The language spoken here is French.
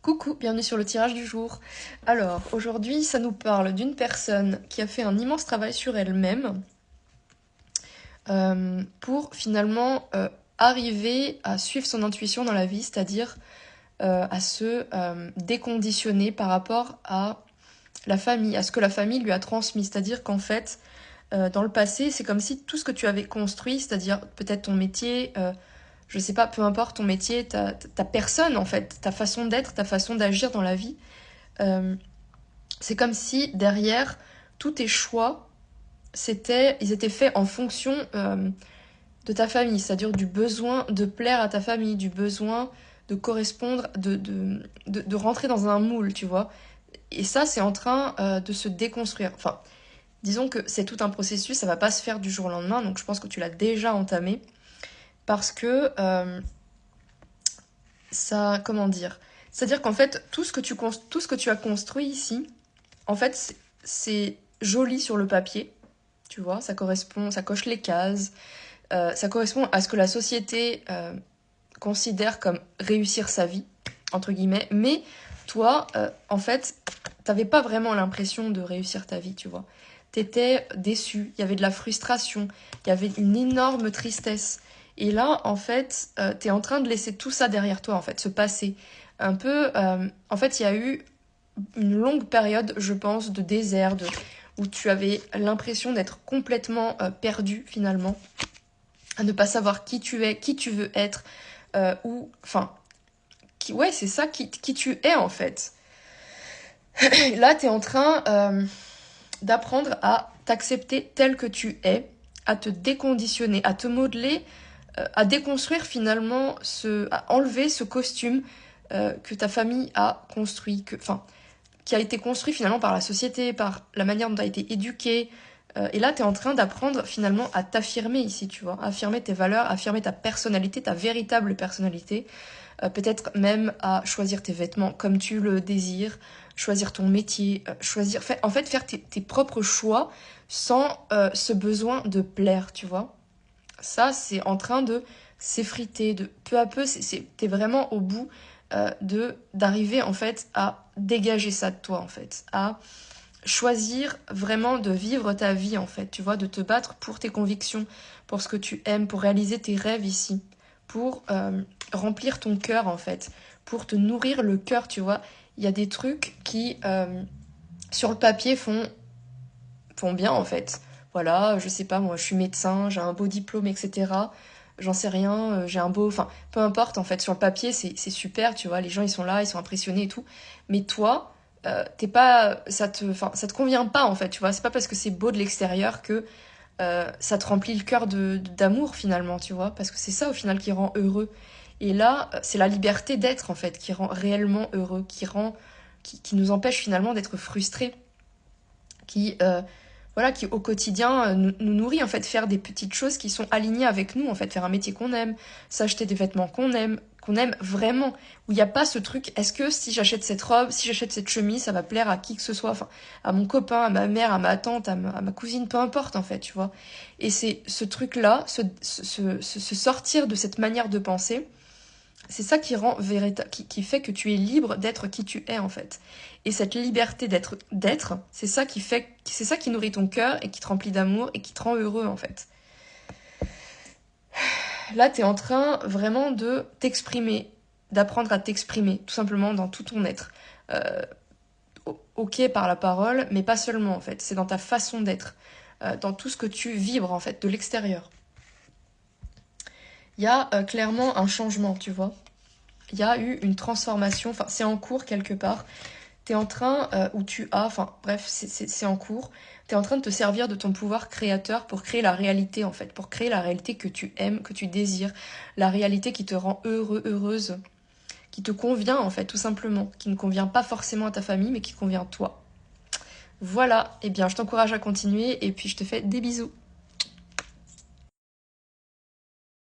Coucou, bienvenue sur le tirage du jour. Alors, aujourd'hui, ça nous parle d'une personne qui a fait un immense travail sur elle-même pour finalement arriver à suivre son intuition dans la vie, c'est-à-dire à se déconditionner par rapport à la famille, à ce que la famille lui a transmis. C'est-à-dire qu'en fait, dans le passé, c'est comme si tout ce que tu avais construit, c'est-à-dire peut-être ton métier, je sais pas, peu importe ton métier, ta personne en fait, ta façon d'être, ta façon d'agir dans la vie, euh, c'est comme si derrière tous tes choix, ils étaient faits en fonction de ta famille, c'est-à-dire du besoin de plaire à ta famille, du besoin de correspondre, de rentrer dans un moule, tu vois. Et ça, c'est en train de se déconstruire. Enfin, disons que c'est tout un processus, ça va pas se faire du jour au lendemain, donc je pense que tu l'as déjà entamé, parce que ça, comment dire, c'est-à-dire qu'en fait, tout ce que tu as construit ici, en fait, c'est joli sur le papier, tu vois, ça correspond, ça coche les cases, ça correspond à ce que la société considère comme réussir sa vie, entre guillemets, mais toi, en fait, t'avais pas vraiment l'impression de réussir ta vie, tu vois. T'étais déçu, il y avait de la frustration, il y avait une énorme tristesse. Et là, en fait, t'es en train de laisser tout ça derrière toi, en fait, se passer. Un peu, en fait, il y a eu une longue période, je pense, de désert, où tu avais l'impression d'être complètement perdu, finalement, à ne pas savoir qui tu es, qui tu veux être, ou, enfin, ouais, c'est ça, qui tu es, en fait. Là, t'es en train d'apprendre à t'accepter tel que tu es, à te déconditionner, à te modeler, à déconstruire finalement, à enlever ce costume que ta famille a construit, qui a été construit finalement par la société, par la manière dont tu as été éduqué. Et là, tu es en train d'apprendre finalement à t'affirmer ici, tu vois, affirmer tes valeurs, affirmer ta personnalité, ta véritable personnalité. Peut-être même à choisir tes vêtements comme tu le désires, choisir ton métier, en fait, faire tes propres choix sans ce besoin de plaire, tu vois. Ça, c'est en train de s'effriter, de peu à peu, t'es vraiment au bout d'arriver en fait à dégager ça de toi en fait, à choisir vraiment de vivre ta vie en fait, tu vois, de te battre pour tes convictions, pour ce que tu aimes, pour réaliser tes rêves ici, pour remplir ton cœur en fait, pour te nourrir le cœur, tu vois. Il y a des trucs qui sur le papier font bien en fait. Voilà, je sais pas, moi je suis médecin, j'ai un beau diplôme, etc. J'en sais rien, j'ai un beau. Enfin, peu importe en fait, sur le papier c'est super, tu vois, les gens ils sont là, ils sont impressionnés et tout. Mais toi, t'es pas. Enfin, ça te convient pas en fait, tu vois. C'est pas parce que c'est beau de l'extérieur que ça te remplit le cœur d'amour finalement, tu vois. Parce que c'est ça au final qui rend heureux. Et là, c'est la liberté d'être en fait qui rend réellement heureux, qui nous empêche finalement d'être frustrés, qui voilà, qui au quotidien nous nourrit en fait, faire des petites choses qui sont alignées avec nous en fait, faire un métier qu'on aime, s'acheter des vêtements qu'on aime vraiment, où il n'y a pas ce truc, est-ce que si j'achète cette robe, si j'achète cette chemise, ça va plaire à qui que ce soit, enfin, à mon copain, à ma mère, à ma tante, à ma cousine, peu importe en fait, tu vois. Et c'est ce truc-là, se sortir de cette manière de penser, c'est ça qui rend qui fait que tu es libre d'être qui tu es en fait. Et cette liberté d'être, c'est ça qui nourrit ton cœur et qui te remplit d'amour et qui te rend heureux en fait. Là, tu es en train vraiment de t'exprimer, d'apprendre à t'exprimer, tout simplement dans tout ton être. Euh, ok par la parole, mais pas seulement en fait. C'est dans ta façon d'être, dans tout ce que tu vibres en fait, de l'extérieur. Il y a clairement un changement, tu vois. Il y a eu une transformation, enfin c'est en cours quelque part. T'es en train, ou tu as, enfin bref, c'est en cours, t'es en train de te servir de ton pouvoir créateur pour créer la réalité en fait, pour créer la réalité que tu aimes, que tu désires, la réalité qui te rend heureux, heureuse, qui te convient en fait, tout simplement, qui ne convient pas forcément à ta famille, mais qui convient à toi. Voilà, eh bien je t'encourage à continuer et puis je te fais des bisous.